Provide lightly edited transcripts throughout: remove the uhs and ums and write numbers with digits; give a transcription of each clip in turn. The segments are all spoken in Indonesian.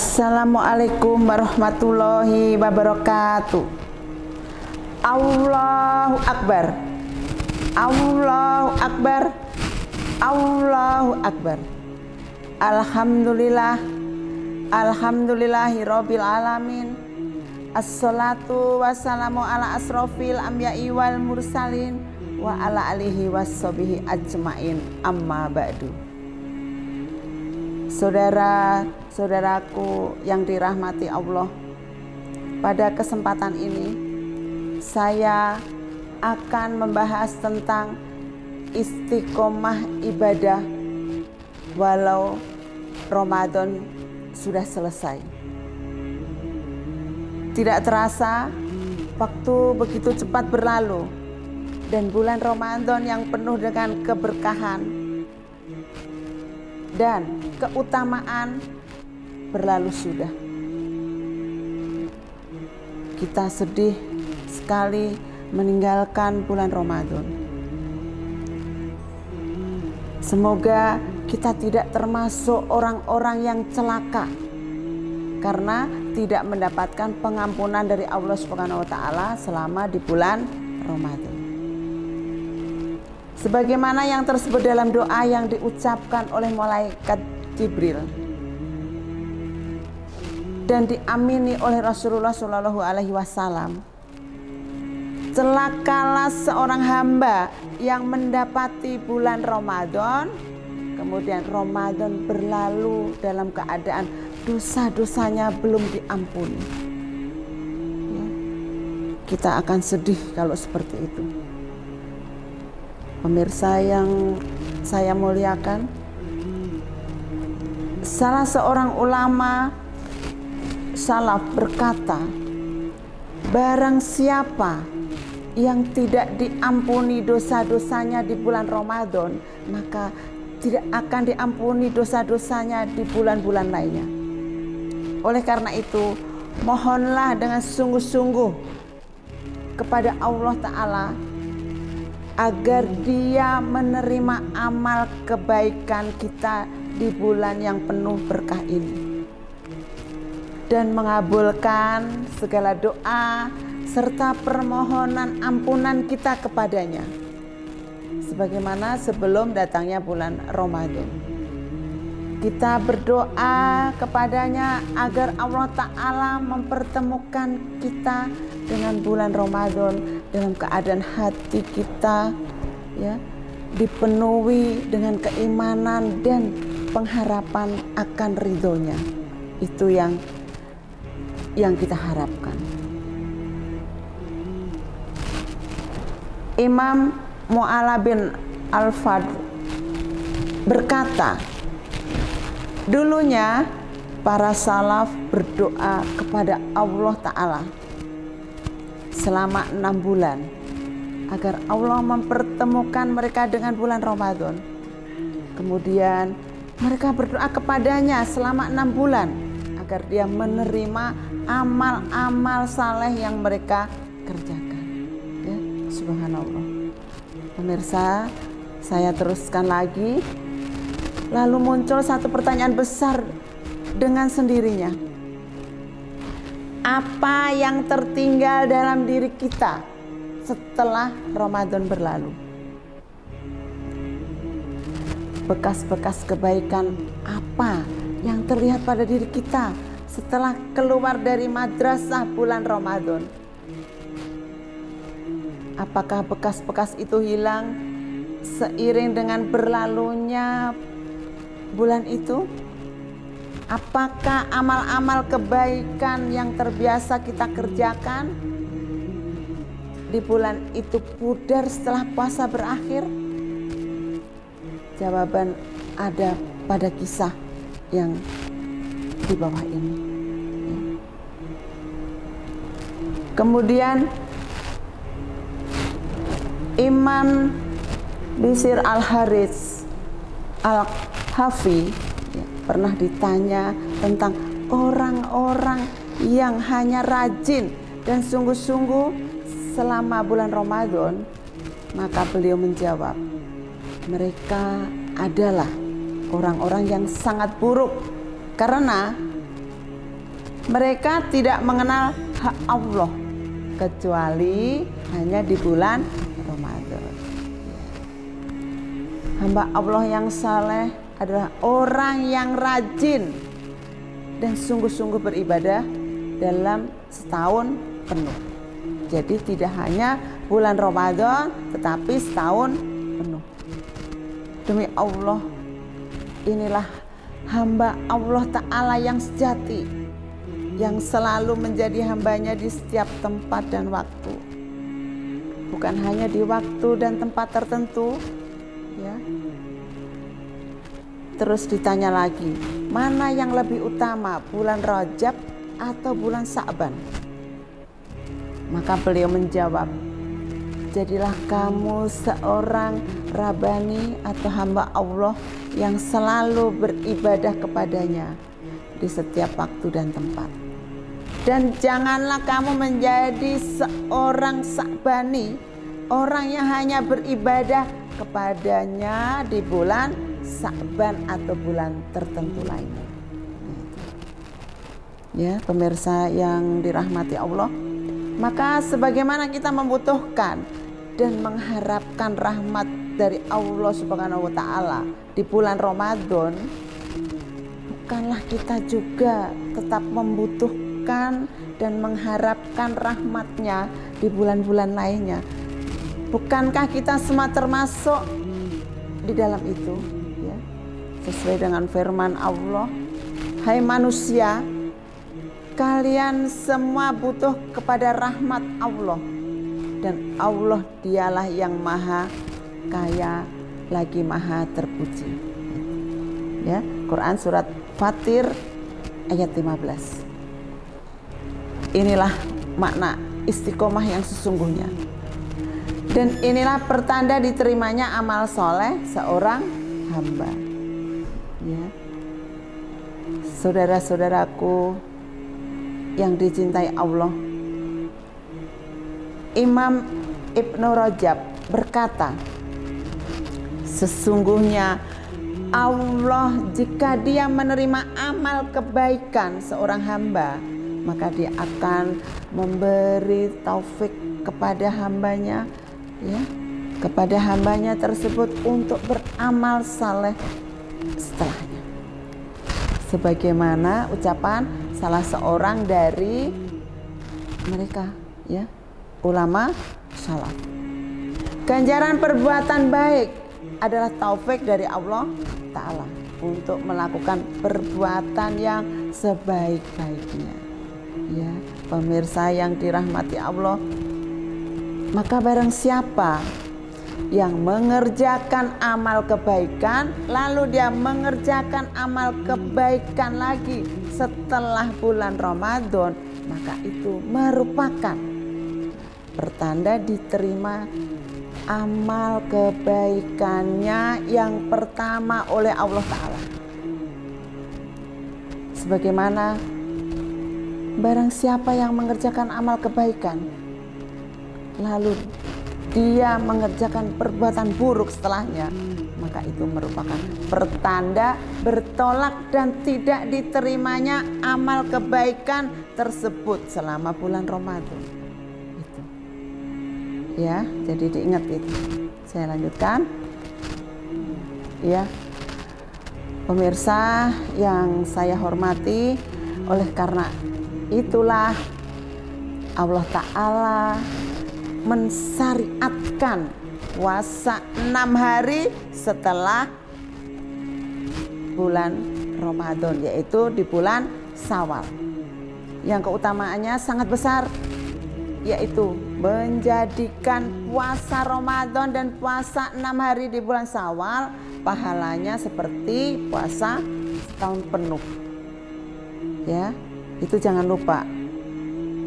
Assalamualaikum warahmatullahi wabarakatuh. Allahu Akbar. Allahu Akbar. Allahu Akbar. Alhamdulillah. Alhamdulillahi rabbil alamin. Assalatu wassalamu ala asrofil anbiya'i wal mursalin wa ala alihi wassobihi ajmain, amma ba'du. Saudara-saudaraku yang dirahmati Allah, pada kesempatan ini saya akan membahas tentang istiqomah ibadah walau Ramadan sudah selesai. Tidak terasa waktu begitu cepat berlalu dan bulan Ramadan yang penuh dengan keberkahan dan keutamaan berlalu sudah. Kita sedih sekali meninggalkan bulan Ramadan. Semoga kita tidak termasuk orang-orang yang celaka karena tidak mendapatkan pengampunan dari Allah Subhanahu wa taala selama di bulan Ramadan. Sebagaimana yang tersebut dalam doa yang diucapkan oleh malaikat Jibril dan diamini oleh Rasulullah Shallallahu Alaihi Wasallam, celakalah seorang hamba yang mendapati bulan Ramadan, kemudian Ramadan berlalu dalam keadaan dosa-dosanya belum diampuni. Ya, kita akan sedih kalau seperti itu. Pemirsa yang saya muliakan, salah seorang ulama salaf berkata, barang siapa yang tidak diampuni dosa-dosanya di bulan Ramadan, maka tidak akan diampuni dosa-dosanya di bulan-bulan lainnya. Oleh karena itu, mohonlah dengan sungguh-sungguh kepada Allah Ta'ala agar Dia menerima amal kebaikan kita di bulan yang penuh berkah ini dan mengabulkan segala doa serta permohonan ampunan kita kepadanya sebagaimana sebelum datangnya bulan Ramadan. Kita berdoa kepadanya agar Allah Ta'ala mempertemukan kita dengan bulan Ramadan dalam keadaan hati kita ya dipenuhi dengan keimanan dan pengharapan akan ridhonya. Itu yang kita harapkan. Imam Mu'alla bin Al-Fadl berkata, dulunya para salaf berdoa kepada Allah Ta'ala selama 6 bulan agar Allah mempertemukan mereka dengan bulan Ramadan. Kemudian mereka berdoa kepadanya selama 6 bulan agar Dia menerima amal-amal saleh yang mereka kerjakan. Ya, subhanallah. Pemirsa, saya teruskan lagi. Lalu muncul satu pertanyaan besar dengan sendirinya. Apa yang tertinggal dalam diri kita setelah Ramadan berlalu? Bekas-bekas kebaikan apa yang terlihat pada diri kita setelah keluar dari madrasah bulan Ramadan? Apakah bekas-bekas itu hilang seiring dengan berlalunya bulan itu? Apakah amal-amal kebaikan yang terbiasa kita kerjakan di bulan itu pudar setelah puasa berakhir? Jawaban ada pada kisah yang di bawah ini. Kemudian Imam Bishr Al-Harits Al-Hafi pernah ditanya tentang orang-orang yang hanya rajin dan sungguh-sungguh selama bulan Ramadan, maka beliau menjawab, mereka adalah orang-orang yang sangat buruk karena Mereka tidak mengenal hak Allah kecuali hanya di bulan Ramadan. Hamba Allah yang saleh adalah orang yang rajin dan sungguh-sungguh beribadah dalam setahun penuh. Jadi tidak hanya bulan Ramadan tetapi setahun penuh. Demi Allah, inilah hamba Allah Ta'ala yang sejati, yang selalu menjadi hambanya di setiap tempat dan waktu. Bukan hanya di waktu dan tempat tertentu, ya. Terus ditanya lagi, mana yang lebih utama, bulan Rajab atau bulan Sa'ban? Maka beliau menjawab, jadilah kamu seorang Rabbani atau hamba Allah yang selalu beribadah kepadanya di setiap waktu dan tempat. Dan janganlah kamu menjadi seorang Sa'bani, orang yang hanya beribadah kepadanya di bulan Sa'ban atau bulan tertentu lainnya. Ya, pemirsa yang dirahmati Allah, maka sebagaimana kita membutuhkan dan mengharapkan rahmat dari Allah Subhanahu wa Ta'ala di bulan Ramadan, bukanlah kita juga tetap membutuhkan dan mengharapkan rahmatnya di bulan-bulan lainnya? Bukankah kita semua termasuk di dalam itu, ya? Sesuai dengan firman Allah, hai manusia, kalian semua butuh kepada rahmat Allah, dan Allah dialah yang maha kaya lagi maha terpuji. Ya, Quran surat Fatir ayat 15. Inilah makna istiqomah yang sesungguhnya. Dan inilah pertanda diterimanya amal soleh seorang hamba. Ya. Saudara-saudaraku yang dicintai Allah, Imam Ibnu Rajab berkata, sesungguhnya Allah jika dia menerima amal kebaikan seorang hamba, maka dia akan memberi taufik kepada hambanya, ya, kepada hambanya tersebut untuk beramal saleh setelahnya. Sebagaimana ucapan salah seorang dari mereka, ya, ulama salaf. Ganjaran perbuatan baik adalah taufik dari Allah Ta'ala untuk melakukan perbuatan yang sebaik-baiknya. Ya, pemirsa yang dirahmati Allah, maka barang siapa yang mengerjakan amal kebaikan lalu dia mengerjakan amal kebaikan lagi setelah bulan Ramadan, maka itu merupakan pertanda diterima amal kebaikannya yang pertama oleh Allah Ta'ala. Sebagaimana barang siapa yang mengerjakan amal kebaikan lalu dia mengerjakan perbuatan buruk setelahnya, maka itu merupakan pertanda bertolak dan tidak diterimanya amal kebaikan tersebut selama bulan Ramadan. Itu. Ya, jadi diingat itu. Saya lanjutkan. Ya. Pemirsa yang saya hormati, oleh karena itulah Allah Ta'ala mensyariatkan puasa 6 hari setelah bulan Ramadan, yaitu di bulan Syawal, yang keutamaannya sangat besar, yaitu menjadikan puasa Ramadan dan puasa 6 hari di bulan Syawal pahalanya seperti puasa setahun penuh. Ya, itu jangan lupa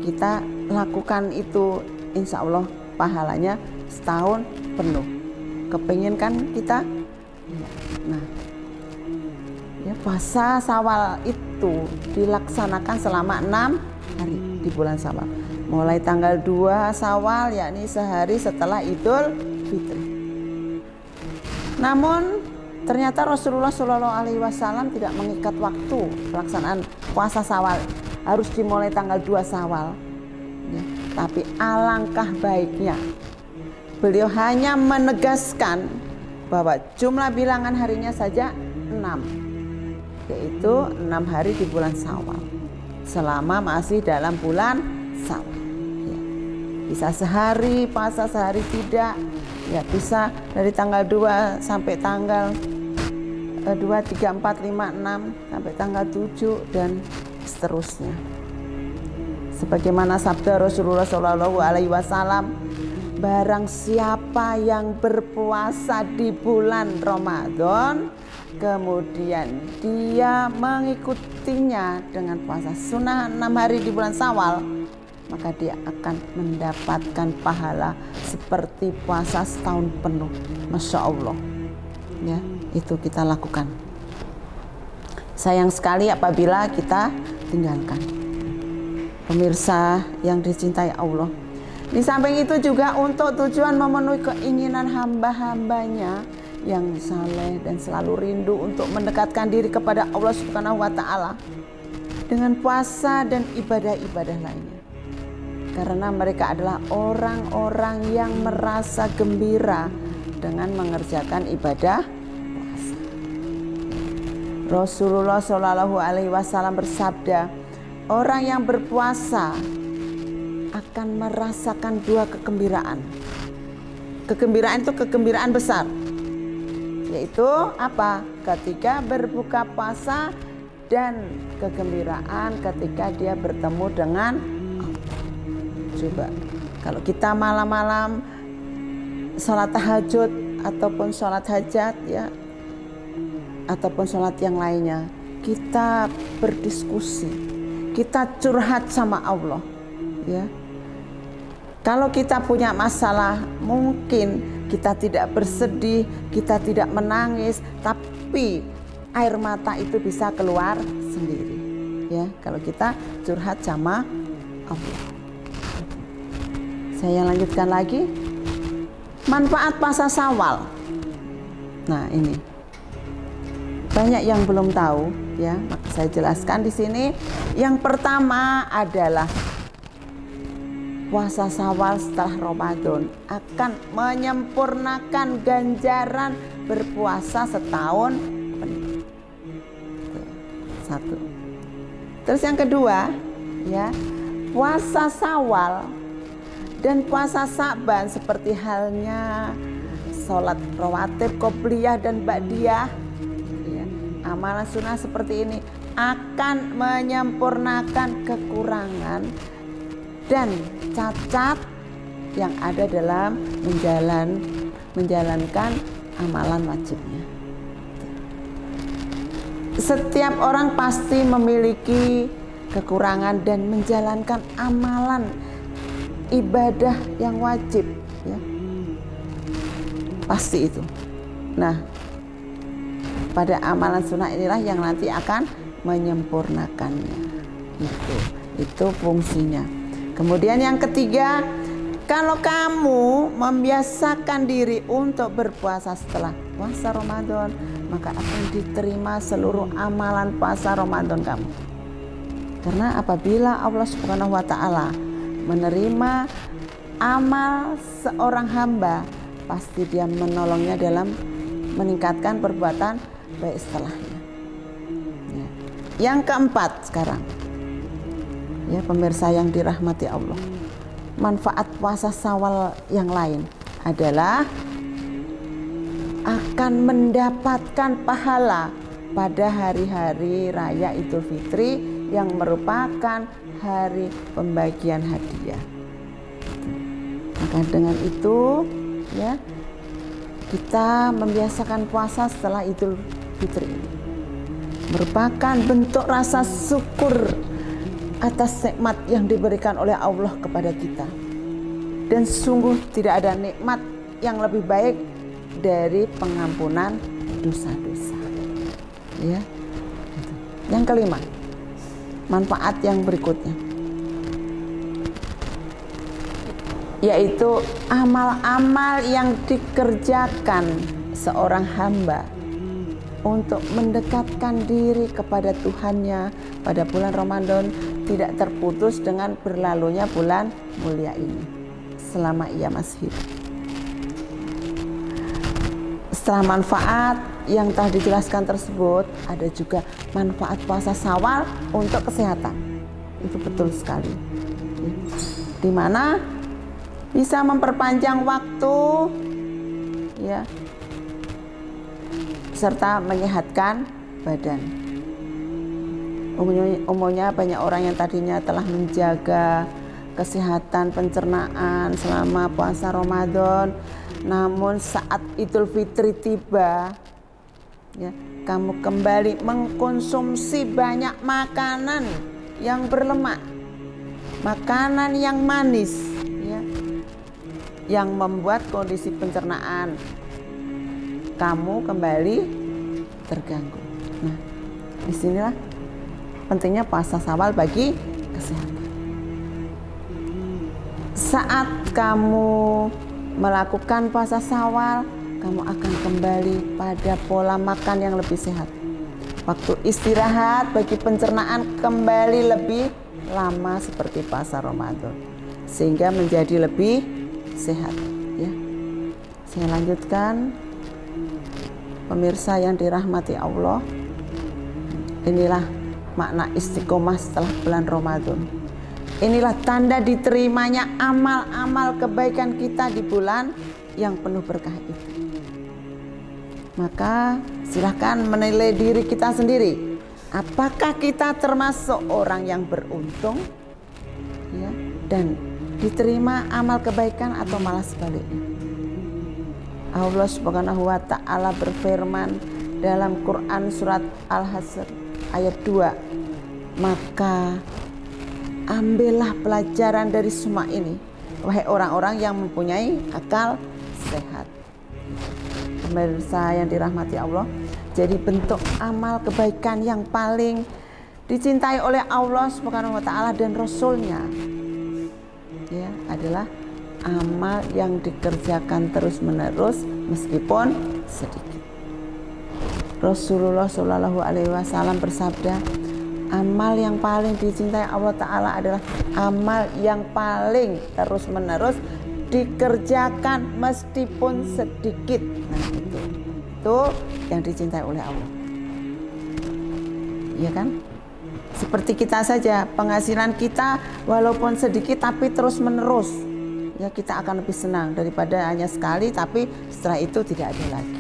kita lakukan itu, insya Allah pahalanya setahun penuh. Kepingin kan kita? Nah, ya, puasa Syawal itu dilaksanakan selama 6 hari di bulan Syawal. Mulai tanggal 2 Syawal, yakni sehari setelah Idul Fitri. Namun ternyata Rasulullah SAW tidak mengikat waktu pelaksanaan puasa Syawal harus dimulai tanggal 2 Syawal. Ya, tapi alangkah baiknya beliau hanya menegaskan bahwa jumlah bilangan harinya saja 6, yaitu 6 hari di bulan Syawal, selama masih dalam bulan Syawal. Ya, bisa sehari puasa, sehari tidak, ya bisa dari tanggal 2 sampai tanggal 2, 3, 4, 5, 6 sampai tanggal 7 dan seterusnya. Sebagaimana sabda Rasulullah SAW, barang siapa yang berpuasa di bulan Ramadan, kemudian dia mengikutinya dengan puasa sunnah 6 hari di bulan Syawal, maka dia akan mendapatkan pahala seperti puasa setahun penuh. Masya Allah. Ya, itu kita lakukan. Sayang sekali apabila kita tinggalkan. Pemirsa yang dicintai Allah, di samping itu juga untuk tujuan memenuhi keinginan hamba-hambanya yang saleh dan selalu rindu untuk mendekatkan diri kepada Allah Subhanahu wa Ta'ala dengan puasa dan ibadah-ibadah lainnya, karena mereka adalah orang-orang yang merasa gembira dengan mengerjakan ibadah puasa. Rasulullah SAW bersabda, orang yang berpuasa akan merasakan 2 kegembiraan. Kegembiraan itu kegembiraan besar, yaitu apa? Ketika berbuka puasa dan kegembiraan ketika dia bertemu dengan Allah. Coba kalau kita malam-malam sholat tahajud ataupun sholat hajat, ya, ataupun sholat yang lainnya, kita berdiskusi, kita curhat sama Allah, ya. Kalau kita punya masalah, mungkin kita tidak bersedih, kita tidak menangis, tapi air mata itu bisa keluar sendiri, ya, kalau kita curhat sama Allah. Saya lanjutkan lagi, manfaat puasa Syawal. Nah, ini banyak yang belum tahu, ya, maka saya jelaskan di sini. Yang pertama adalah puasa Syawal setelah Ramadan akan menyempurnakan ganjaran berpuasa setahun penuh. Satu. Terus yang kedua, ya, puasa Syawal dan puasa Sa'ban seperti halnya sholat rawatib, qobliyah dan ba'diyah, ya, amalan sunnah seperti ini akan menyempurnakan kekurangan dan cacat yang ada dalam menjalankan amalan wajibnya. Setiap orang pasti memiliki kekurangan dan menjalankan amalan ibadah yang wajib, ya, pasti itu. Nah, pada amalan sunnah inilah yang nanti akan menyempurnakannya. Itu fungsinya. Kemudian yang ketiga, kalau kamu membiasakan diri untuk berpuasa setelah puasa Ramadan, maka akan diterima seluruh amalan puasa Ramadan kamu. Karena apabila Allah Subhanahu wa Ta'ala menerima amal seorang hamba, pasti dia menolongnya dalam meningkatkan perbuatan baik setelahnya. Ya. Yang keempat sekarang, ya pemirsa yang dirahmati Allah, manfaat puasa Syawal yang lain adalah akan mendapatkan pahala pada hari-hari raya Idul Fitri yang merupakan hari pembagian hadiah. Maka dengan itu, ya, kita membiasakan puasa setelah Idul Fitri ini merupakan bentuk rasa syukur atas nikmat yang diberikan oleh Allah kepada kita. Dan sungguh tidak ada nikmat yang lebih baik dari pengampunan dosa-dosa. Ya. Yang kelima, manfaat yang berikutnya, yaitu amal-amal yang dikerjakan seorang hamba untuk mendekatkan diri kepada Tuhannya pada bulan Ramadan tidak terputus dengan berlalunya bulan mulia ini selama ia masih hidup. Setelah manfaat yang telah dijelaskan tersebut, ada juga manfaat puasa Syawal untuk kesehatan. Itu betul sekali. Di mana bisa memperpanjang waktu, ya, serta menyehatkan badan. Umumnya banyak orang yang tadinya telah menjaga kesehatan pencernaan selama puasa Ramadan, namun saat Idul Fitri tiba, ya, kamu kembali mengkonsumsi banyak makanan yang berlemak, makanan yang manis, ya, yang membuat kondisi pencernaan kamu kembali terganggu. Nah, disinilah pentingnya puasa Syawal bagi kesehatan. Saat kamu melakukan puasa Syawal, kamu akan kembali pada pola makan yang lebih sehat. Waktu istirahat bagi pencernaan kembali lebih lama seperti puasa Ramadan, sehingga menjadi lebih sehat, ya. Saya lanjutkan, pemirsa yang dirahmati Allah. Inilah makna istiqomah setelah bulan Ramadan. Inilah tanda diterimanya amal-amal kebaikan kita di bulan yang penuh berkah itu. Maka silahkan menilai diri kita sendiri. Apakah kita termasuk orang yang beruntung, ya, dan diterima amal kebaikan, atau malah sebaliknya? Allah Subhanahu wa Ta'ala berfirman dalam Quran surat Al-Hasr ayat 2, maka ambillah pelajaran dari semua ini, wahai orang-orang yang mempunyai akal sehat. Pemirsa yang dirahmati Allah, jadi bentuk amal kebaikan yang paling dicintai oleh Allah Subhanahu wa Ta'ala dan Rasul-Nya, ya, adalah amal yang dikerjakan terus-menerus meskipun sedikit. Rasulullah Shallallahu Alaihi Wasallam bersabda, amal yang paling dicintai Allah Ta'ala adalah amal yang paling terus-menerus dikerjakan meskipun sedikit. Nah, itu yang dicintai oleh Allah, ya kan? Seperti kita saja, penghasilan kita walaupun sedikit tapi terus-menerus, ya, kita akan lebih senang daripada hanya sekali tapi setelah itu tidak ada lagi,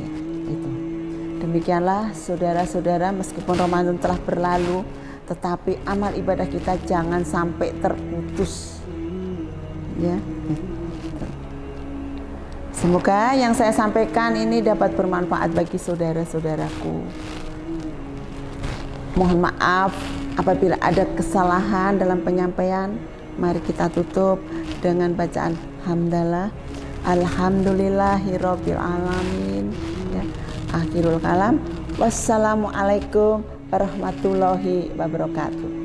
ya, itu. Demikianlah saudara-saudara, meskipun Ramadan telah berlalu, tetapi amal ibadah kita jangan sampai terputus, ya. Semoga yang saya sampaikan ini dapat bermanfaat bagi saudara-saudaraku. Mohon maaf apabila ada kesalahan dalam penyampaian. Mari kita tutup dengan bacaan hamdalah. Alhamdulillahirabbil alamin. Ya. Akhirul kalam. Wassalamualaikum warahmatullahi wabarakatuh.